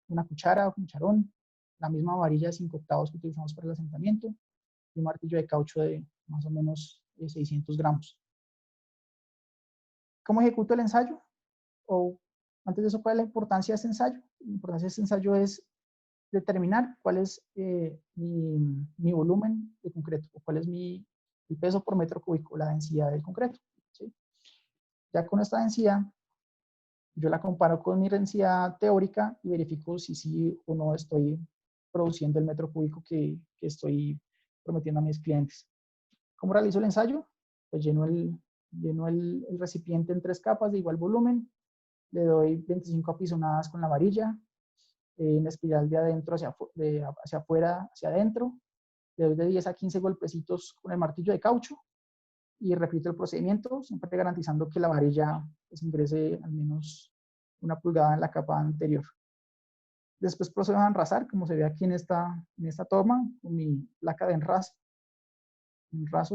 una cuchara o cucharón, la misma varilla de 5 octavos que utilizamos para el asentamiento y un martillo de caucho de más o menos 600 gramos. ¿Cómo ejecuto el ensayo? O antes de eso, ¿cuál es la importancia de este ensayo? La importancia de este ensayo es determinar cuál es mi volumen de concreto, o cuál es el peso por metro cúbico, la densidad del concreto. ¿Sí? Ya con esta densidad, yo la comparo con mi densidad teórica y verifico si sí o no estoy produciendo el metro cúbico que estoy prometiendo a mis clientes. ¿Cómo realizo el ensayo? Pues lleno el recipiente en 3 capas de igual volumen, le doy 25 apisonadas con la varilla, en espiral de adentro hacia afuera, hacia adentro, le doy de 10 a 15 golpecitos con el martillo de caucho y repito el procedimiento, siempre garantizando que la varilla pues, ingrese al menos 1 pulgada en la capa anterior. Después procedo a enrasar, como se ve aquí en esta toma, con mi placa de enraso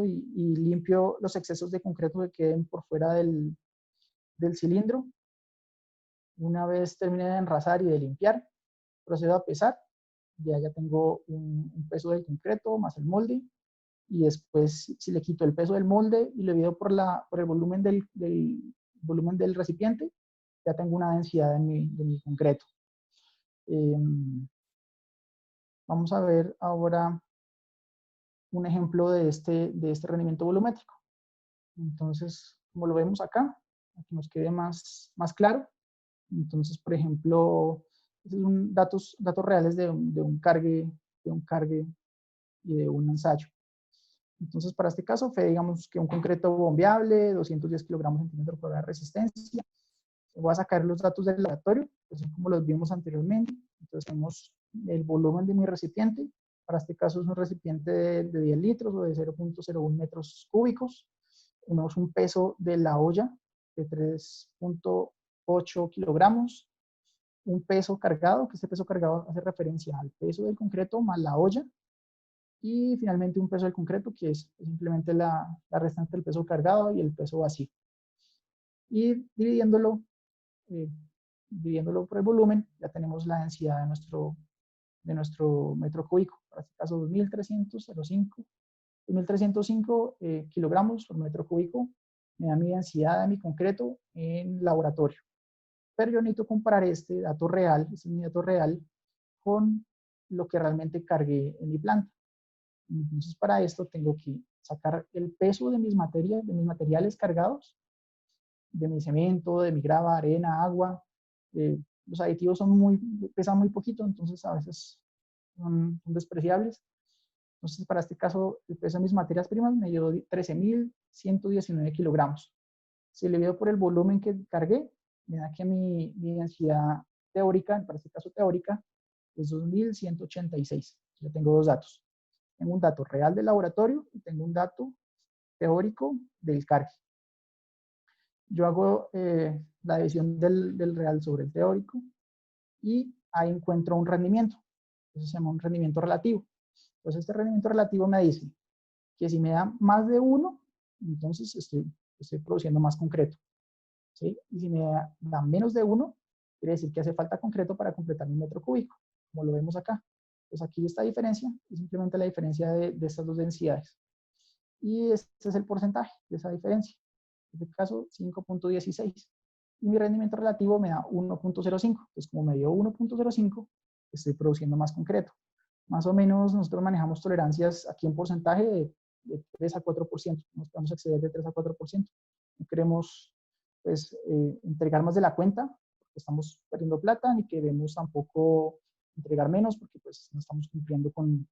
y limpio los excesos de concreto que queden por fuera del cilindro. Una vez termine de enrasar y de limpiar, procedo a pesar. Ya tengo un peso del concreto más el molde. Y después, si le quito el peso del molde y lo divido por el volumen volumen del recipiente, ya tengo una densidad de mi concreto. Vamos a ver ahora un ejemplo de este rendimiento volumétrico. Entonces, como lo vemos acá, aquí nos quede más claro. Entonces, por ejemplo, Esos son datos reales de un cargue y de un ensayo. Entonces, para este caso fue, digamos, que un concreto bombeable, 210 kilogramos centímetro cuadrado de resistencia. Voy a sacar los datos del laboratorio, así como los vimos anteriormente. Entonces, tenemos el volumen de mi recipiente. Para este caso es un recipiente de 10 litros o de 0.01 metros cúbicos. Tenemos un peso de la olla de 3.8 kilogramos. Un peso cargado, que este peso cargado hace referencia al peso del concreto más la olla. Y finalmente un peso del concreto, que es simplemente la restante del peso cargado y el peso vacío. Y eh, dividiéndolo por el volumen, ya tenemos la densidad de nuestro metro cúbico. Para este caso, 2.305 kilogramos por metro cúbico me da mi densidad de mi concreto en laboratorio. Pero yo necesito comparar este dato real, este es mi dato real, con lo que realmente cargué en mi planta. Entonces, para esto tengo que sacar el peso de mis materiales cargados, de mi cemento, de mi grava, arena, agua. Los aditivos pesan muy poquito, entonces a veces son despreciables. Entonces, para este caso, el peso de mis materias primas me dio 13.119 kilogramos. Si le divido por el volumen que cargué, me da que mi densidad teórica, para este caso teórica, es 2.186. Yo tengo dos datos. Tengo un dato real del laboratorio y tengo un dato teórico del cargue. Yo hago la división del real sobre el teórico y ahí encuentro un rendimiento. Eso se llama un rendimiento relativo. Entonces, este rendimiento relativo me dice que si me da más de 1, entonces estoy produciendo más concreto. ¿Sí? Y si me da menos de 1, quiere decir que hace falta concreto para completar mi metro cúbico, como lo vemos acá. Pues aquí esta diferencia es simplemente la diferencia de estas dos densidades. Y este es el porcentaje de esa diferencia. En este caso, 5.16. Y mi rendimiento relativo me da 1.05. Entonces, como me dio 1.05, estoy produciendo más concreto. Más o menos nosotros manejamos tolerancias aquí en porcentaje de 3 a 4%. No podemos exceder de 3 a 4%. No queremos pues, entregar más de la cuenta, porque estamos perdiendo plata, ni queremos tampoco entregar menos, porque pues, no estamos cumpliendo con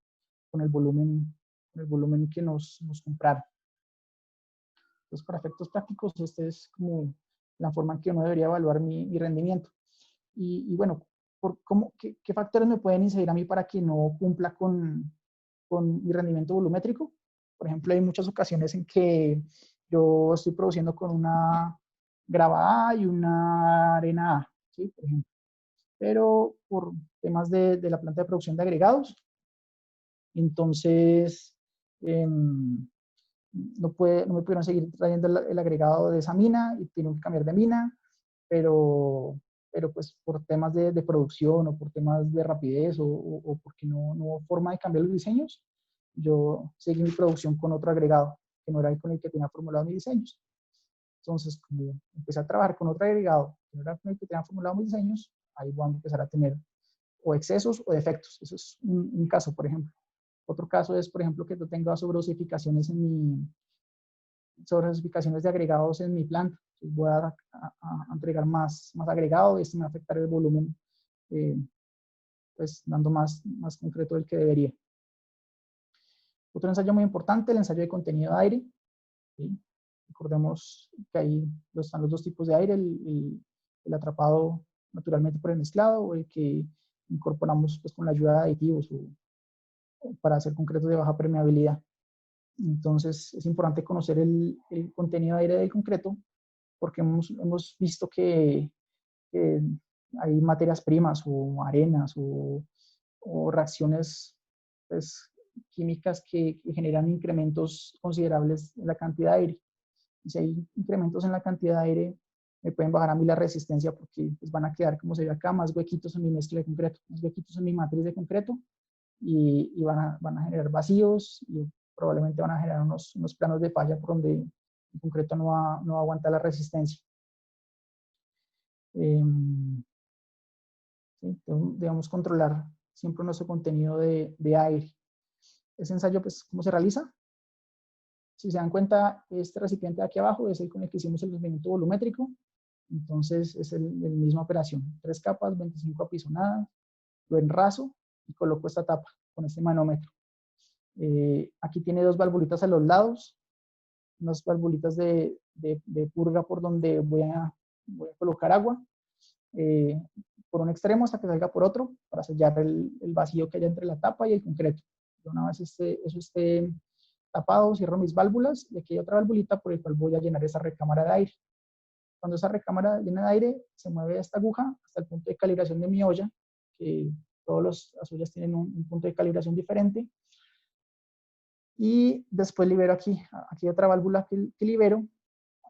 el volumen que nos compraron. Entonces, para efectos prácticos, esta es como la forma en que uno debería evaluar mi rendimiento. Y bueno, ¿qué factores me pueden incidir a mí para que no cumpla con mi rendimiento volumétrico? Por ejemplo, hay muchas ocasiones en que yo estoy produciendo con una grava A y una arena A, ¿sí? Por ejemplo. Pero por temas de la planta de producción de agregados, entonces no me pudieron seguir trayendo el agregado de esa mina y tuvieron que cambiar de mina, pero pues por temas de producción o por temas de rapidez o porque no hubo forma de cambiar los diseños, yo seguí mi producción con otro agregado, que no era el con el que tenía formulado mis diseños. Entonces, como empecé a trabajar con otro agregado, que no era con el que tenía formulado mis diseños, ahí voy a empezar a tener o excesos o defectos. Eso es un caso, por ejemplo. Otro caso es, por ejemplo, que yo tenga sobredosificaciones de agregados en mi planta. Entonces voy a entregar más agregado y esto me va a afectar el volumen, pues dando más concreto del que debería. Otro ensayo muy importante, el ensayo de contenido de aire. ¿Sí? Recordemos que ahí están los dos tipos de aire, el atrapado naturalmente por el mezclado o el que incorporamos pues, con la ayuda de aditivos o para hacer concretos de baja permeabilidad. Entonces es importante conocer el contenido de aire del concreto porque hemos visto que hay materias primas o arenas o reacciones pues, químicas que generan incrementos considerables en la cantidad de aire. Y si hay incrementos en la cantidad de aire, me pueden bajar a mí la resistencia porque pues, van a quedar, como se ve acá, más huequitos en mi mezcla de concreto, más huequitos en mi matriz de concreto y van a generar vacíos y probablemente van a generar unos planos de falla por donde el concreto no aguanta la resistencia. ¿Sí? Debemos controlar siempre nuestro contenido de aire. Ese ensayo, pues, ¿cómo se realiza? Si se dan cuenta, este recipiente de aquí abajo es el con el que hicimos el rendimiento volumétrico. Entonces es la misma operación, 3 capas, 25 apisonadas, lo enraso y coloco esta tapa con este manómetro. Aquí tiene 2 valvulitas a los lados, unas valvulitas de purga por donde voy a colocar agua, por un extremo hasta que salga por otro, para sellar el vacío que haya entre la tapa y el concreto. Una vez eso esté tapado, cierro mis válvulas y aquí hay otra valvulita por el cual voy a llenar esa recámara de aire. Cuando esa recámara llena de aire, se mueve esta aguja hasta el punto de calibración de mi olla, que todas las ollas tienen un punto de calibración diferente. Y después libero aquí hay otra válvula que libero,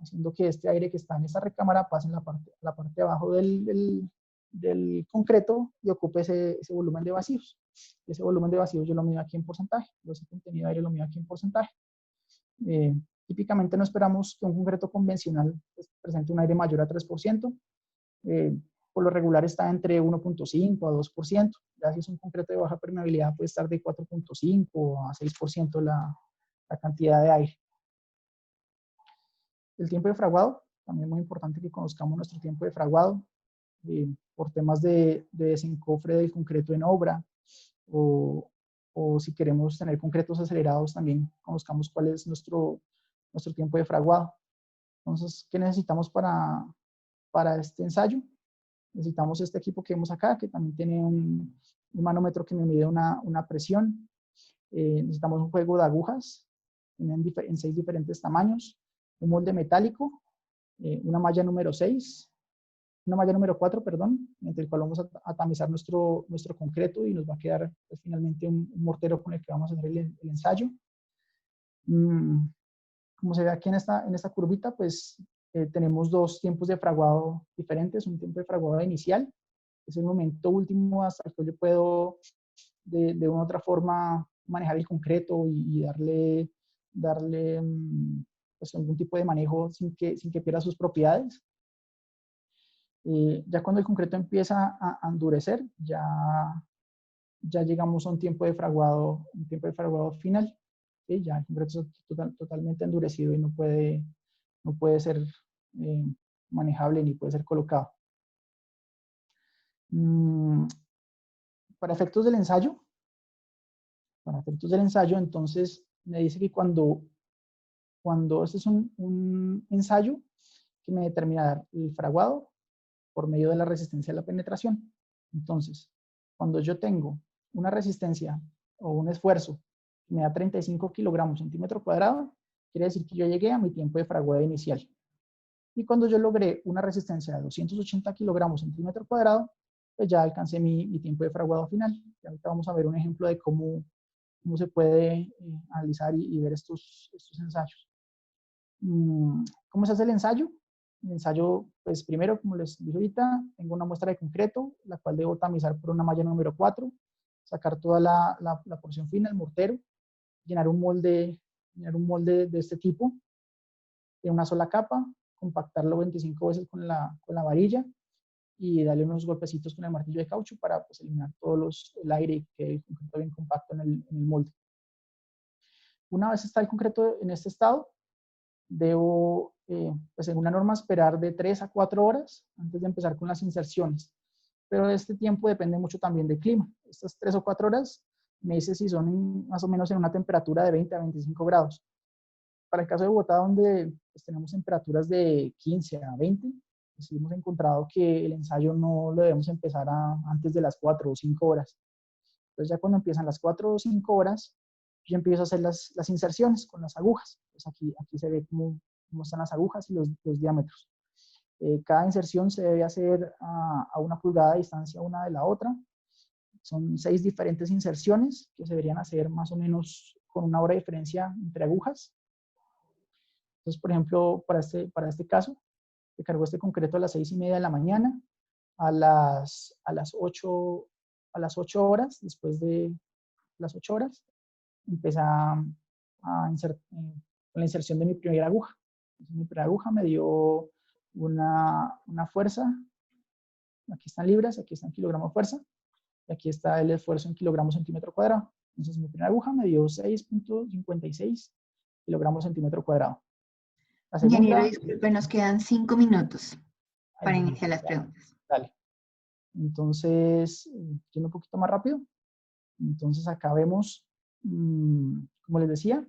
haciendo que este aire que está en esta recámara pase en la parte de abajo del concreto y ocupe ese volumen de vacíos. Ese volumen de vacíos yo lo mido aquí en porcentaje, ese contenido de aire lo mido aquí en porcentaje. Típicamente no esperamos que un concreto convencional presente un aire mayor a 3%. Por lo regular está entre 1.5 a 2%. Ya si es un concreto de baja permeabilidad puede estar de 4.5 a 6% la cantidad de aire. El tiempo de fraguado, también muy importante que conozcamos nuestro tiempo de fraguado, por temas de desencofre del concreto en obra, o si queremos tener concretos acelerados, también conozcamos cuál es nuestro tiempo de fraguado. Entonces, ¿qué necesitamos para este ensayo? Necesitamos este equipo que vemos acá, que también tiene un manómetro que me mide una presión. Necesitamos un juego de agujas en 6 diferentes tamaños, un molde metálico, una malla número 4, perdón, entre el cual vamos a tamizar nuestro concreto y nos va a quedar pues, finalmente un mortero con el que vamos a hacer el ensayo. Como se ve aquí en esta curvita, pues tenemos 2 tiempos de fraguado diferentes. Un tiempo de fraguado inicial, que es el momento último hasta el que yo puedo de una u otra forma manejar el concreto y darle pues, algún tipo de manejo sin que pierda sus propiedades. Ya cuando el concreto empieza a endurecer, ya llegamos a un tiempo de fraguado final. ¿Sí? Ya el concreto está totalmente endurecido y no puede ser manejable ni puede ser colocado. Para efectos del ensayo, entonces me dice que cuando este es un ensayo que me determina el fraguado por medio de la resistencia a la penetración. Entonces, cuando yo tengo una resistencia o un esfuerzo que me da 35 kilogramos centímetro cuadrado, quiere decir que yo llegué a mi tiempo de fraguado inicial. Y cuando yo logré una resistencia de 280 kilogramos centímetro cuadrado, pues ya alcancé mi tiempo de fraguado final. Y ahorita vamos a ver un ejemplo de cómo se puede analizar y ver estos ensayos. ¿Cómo se hace el ensayo? El ensayo, pues primero, como les dije ahorita, tengo una muestra de concreto, la cual debo tamizar por una malla número 4, sacar toda la porción fina, el mortero, llenar un molde de este tipo, de una sola capa, compactarlo 25 veces con la varilla y darle unos golpecitos con el martillo de caucho para pues, eliminar el aire y que el concreto bien compacto en el molde. Una vez está el concreto en este estado, debo, pues según la norma, esperar de 3 a 4 horas antes de empezar con las inserciones. Pero este tiempo depende mucho también del clima. Estas 3 o 4 horas me dice si son más o menos en una temperatura de 20 a 25 grados. Para el caso de Bogotá, donde pues, tenemos temperaturas de 15 a 20, pues hemos encontrado que el ensayo no lo debemos empezar antes de las 4 o 5 horas. Entonces ya cuando empiezan las 4 o 5 horas, yo empiezo a hacer las inserciones con las agujas. Pues aquí se ve cómo están las agujas y los diámetros. Cada inserción se debe hacer a 1 pulgada de distancia una de la otra. Son 6 diferentes inserciones que se deberían hacer más o menos con 1 hora de diferencia entre agujas. Entonces, por ejemplo, para este caso, se cargó este concreto a las 6:30 de la mañana, a las 8 horas, después de las 8 horas, empecé con la inserción de mi primera aguja. Entonces, mi primera aguja me dio una fuerza, aquí están libras, aquí están kilogramos fuerza, y aquí está el esfuerzo en kilogramos centímetro cuadrado. Entonces mi primera aguja me dio 6.56 kilogramos centímetro cuadrado. La Ingeniero, segunda, disculpe, nos quedan 5 minutos. Para iniciar las preguntas. Dale. Entonces, yendo un poquito más rápido. Entonces acá vemos, como les decía,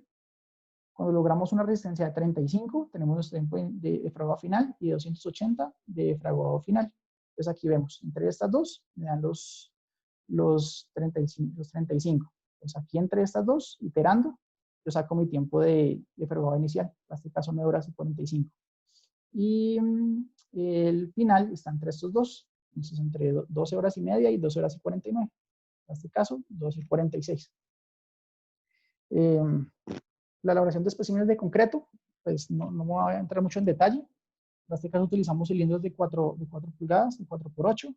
cuando logramos una resistencia de 35, tenemos nuestro tiempo de fraguado final y de 280 de fraguado final. Entonces aquí vemos, entre estas dos, me dan los 35. Entonces aquí entre estas dos, iterando, yo saco mi tiempo de fraguado inicial. En este caso 9 horas y 45. Y el final está entre estos dos. Entonces entre 12 horas y media y 12 horas y 49. En este caso, 12 y 46. La elaboración de especímenes de concreto, pues no me voy a entrar mucho en detalle. En este caso utilizamos cilindros de 4 pulgadas, de 4x8,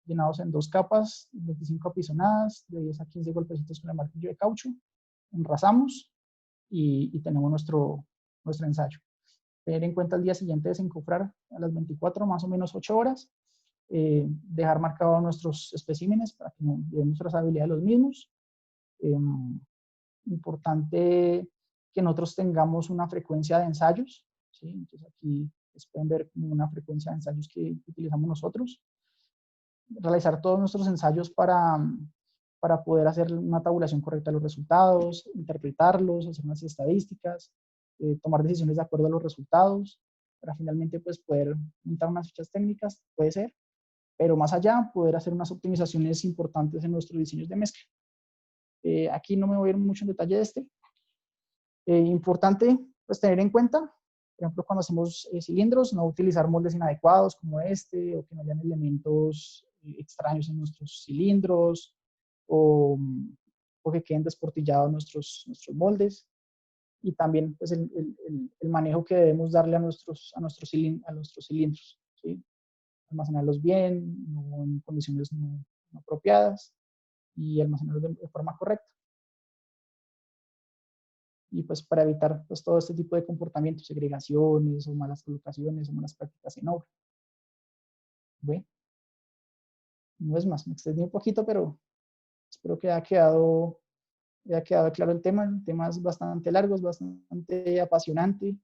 llenados en 2 capas, 25 apisonadas, de 10 a 15 golpecitos con el martillo de caucho. Enrasamos y tenemos nuestro ensayo. Tener en cuenta el día siguiente desencofrar a las 24, más o menos 8 horas. Dejar marcados nuestros especímenes para que no llevemos trazabilidad de los mismos. Importante que nosotros tengamos una frecuencia de ensayos, ¿sí? Entonces aquí pueden ver una frecuencia de ensayos que utilizamos nosotros. Realizar todos nuestros ensayos para poder hacer una tabulación correcta de los resultados, interpretarlos, hacer unas estadísticas, tomar decisiones de acuerdo a los resultados, para finalmente pues poder montar unas fichas técnicas, puede ser, pero más allá poder hacer unas optimizaciones importantes en nuestros diseños de mezcla. Aquí no me voy a ir mucho en detalle de este. Importante pues tener en cuenta, por ejemplo, cuando hacemos cilindros, no utilizar moldes inadecuados como este, o que no hayan elementos extraños en nuestros cilindros, o que queden desportillados nuestros moldes. Y también pues el manejo que debemos darle a nuestros cilindros, ¿sí? Almacenarlos bien, no en condiciones no apropiadas, y almacenarlos de forma correcta. Y pues para evitar pues todo este tipo de comportamientos, segregaciones o malas colocaciones o malas prácticas en obra. Bueno, no es más, me extendí un poquito, pero espero que haya quedado claro el tema. El tema es bastante largo, es bastante apasionante.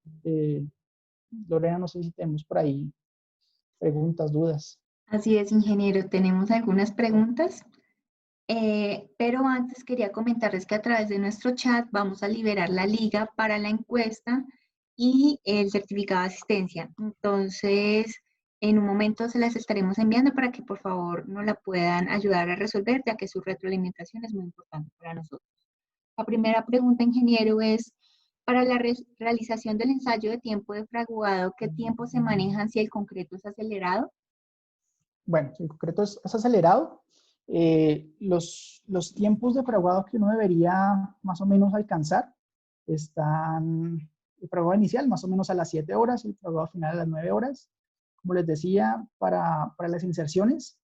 Lorena, no sé si tenemos por ahí preguntas, dudas. Así es, ingeniero, tenemos algunas preguntas. Pero antes quería comentarles que a través de nuestro chat vamos a liberar la liga para la encuesta y el certificado de asistencia. Entonces, en un momento se las estaremos enviando para que por favor nos la puedan ayudar a resolver, ya que su retroalimentación es muy importante para nosotros. La primera pregunta, ingeniero, es, para la realización del ensayo de tiempo de fraguado, ¿qué tiempo se manejan si el concreto es acelerado? Bueno, si el concreto es acelerado, los tiempos de fraguado que uno debería más o menos alcanzar están, el fraguado inicial más o menos a las 7 horas, el fraguado final a las 9 horas. Como les decía, para las inserciones,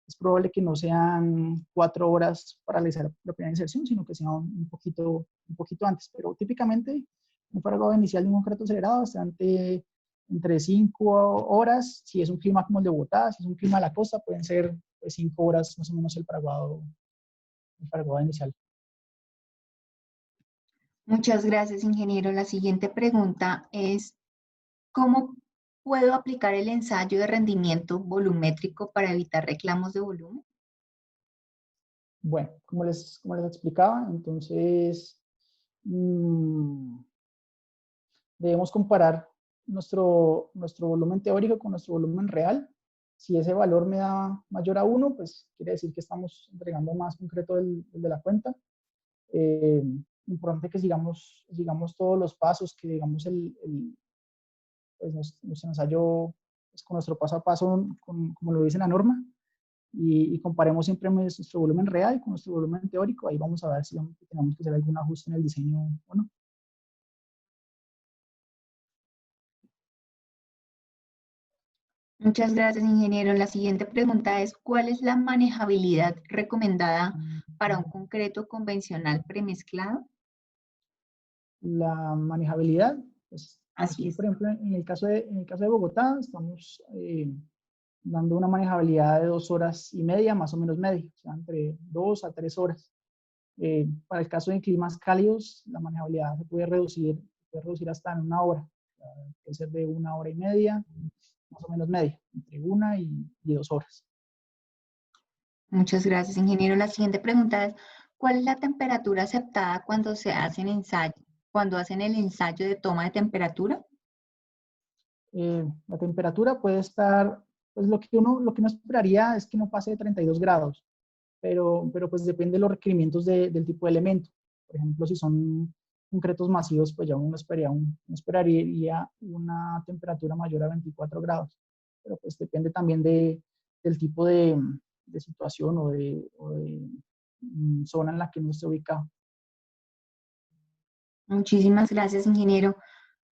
es probable que no sean 4 horas para realizar la primera inserción, sino que sea un poquito antes. Pero típicamente, un fraguado inicial de un concreto acelerado está entre 5 horas, si es un clima como el de Bogotá, si es un clima de la costa, pueden ser pues, 5 horas más o menos el fraguado inicial. Muchas gracias, ingeniero. La siguiente pregunta es, ¿cómo puedo aplicar el ensayo de rendimiento volumétrico para evitar reclamos de volumen? Bueno, como les explicaba, entonces debemos comparar nuestro volumen teórico con nuestro volumen real. Si ese valor me da mayor a 1, pues quiere decir que estamos entregando más concreto del de la cuenta. Importante que sigamos todos los pasos, que digamos pues nuestro ensayo pues con nuestro paso a paso, como lo dice la norma, y comparemos siempre nuestro volumen real con nuestro volumen teórico. Ahí vamos a ver si tenemos que hacer algún ajuste en el diseño o no. Muchas gracias, ingeniero. La siguiente pregunta es, ¿cuál es la manejabilidad recomendada para un concreto convencional premezclado? La manejabilidad, pues Así aquí, es. por ejemplo, en el caso de Bogotá, estamos dando una manejabilidad de 2 horas y media, más o menos media, o sea, entre 2 a 3 horas. Para el caso de climas cálidos, la manejabilidad se puede reducir hasta en 1 hora, puede ser de 1 hora y media más o menos media, entre 1 y 2 horas. Muchas gracias, ingeniero. La siguiente pregunta es, ¿cuál es la temperatura aceptada cuando se hacen cuando hacen el ensayo de toma de temperatura? La temperatura puede estar, pues lo que uno esperaría es que no pase de 32 grados, pero pues depende de los requerimientos del tipo de elemento. Por ejemplo, si son concretos masivos, pues ya uno esperaría una temperatura mayor a 24 grados, pero pues depende también del tipo de situación o de zona en la que uno esté ubicado. Muchísimas gracias, ingeniero.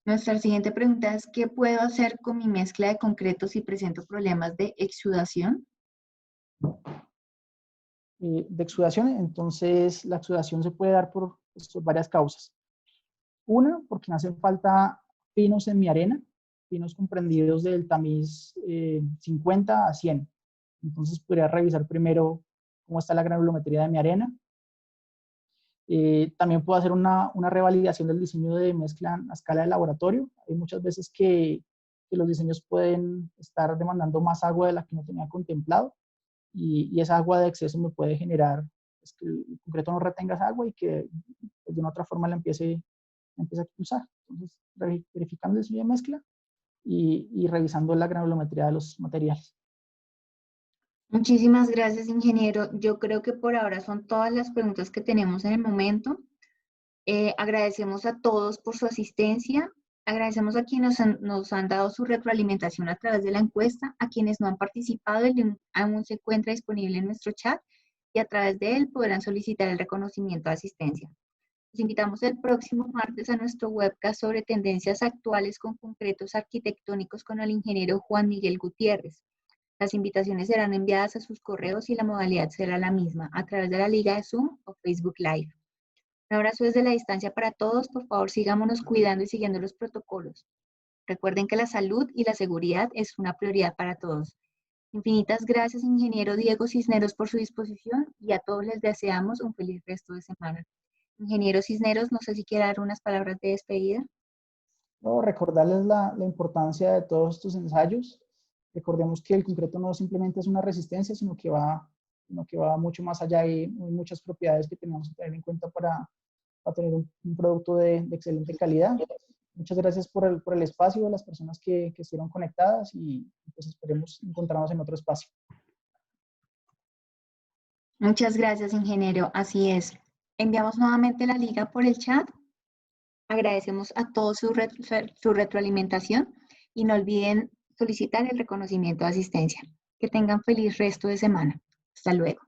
Nuestra siguiente pregunta es, ¿qué puedo hacer con mi mezcla de concreto si presento problemas de exudación? De exudación, entonces la exudación se puede dar por varias causas. Una, porque me hacen falta pinos en mi arena, pinos comprendidos del tamiz 50 a 100. Entonces podría revisar primero cómo está la granulometría de mi arena. También puedo hacer una revalidación del diseño de mezcla a escala de laboratorio. Hay muchas veces que los diseños pueden estar demandando más agua de la que no tenía contemplado y esa agua de exceso me puede generar pues, que el concreto no retenga esa agua y que pues, de una otra forma la empiece a expulsar. Entonces, verificando el diseño de mezcla y revisando la granulometría de los materiales. Muchísimas gracias, ingeniero. Yo creo que por ahora son todas las preguntas que tenemos en el momento. Agradecemos a todos por su asistencia. Agradecemos a quienes nos han dado su retroalimentación a través de la encuesta, a quienes no han participado, el link aún se encuentra disponible en nuestro chat y a través de él podrán solicitar el reconocimiento de asistencia. Los invitamos el próximo martes a nuestro webcast sobre tendencias actuales con concretos arquitectónicos con el ingeniero Juan Miguel Gutiérrez. Las invitaciones serán enviadas a sus correos y la modalidad será la misma, a través de la liga de Zoom o Facebook Live. Un abrazo desde la distancia para todos. Por favor, sigámonos cuidando y siguiendo los protocolos. Recuerden que la salud y la seguridad es una prioridad para todos. Infinitas gracias, ingeniero Diego Cisneros, por su disposición y a todos les deseamos un feliz resto de semana. Ingeniero Cisneros, no sé si quiere dar unas palabras de despedida. No, recordarles la importancia de todos estos ensayos. Recordemos que el concreto no simplemente es una resistencia, sino que va mucho más allá y hay muchas propiedades que tenemos que tener en cuenta para tener un producto de excelente calidad. Muchas gracias por el espacio, a las personas que estuvieron conectadas y pues esperemos encontrarnos en otro espacio. Muchas gracias, ingeniero. Así es. Enviamos nuevamente la liga por el chat. Agradecemos a todos su retroalimentación y no olviden solicitar el reconocimiento de asistencia. Que tengan feliz resto de semana. Hasta luego.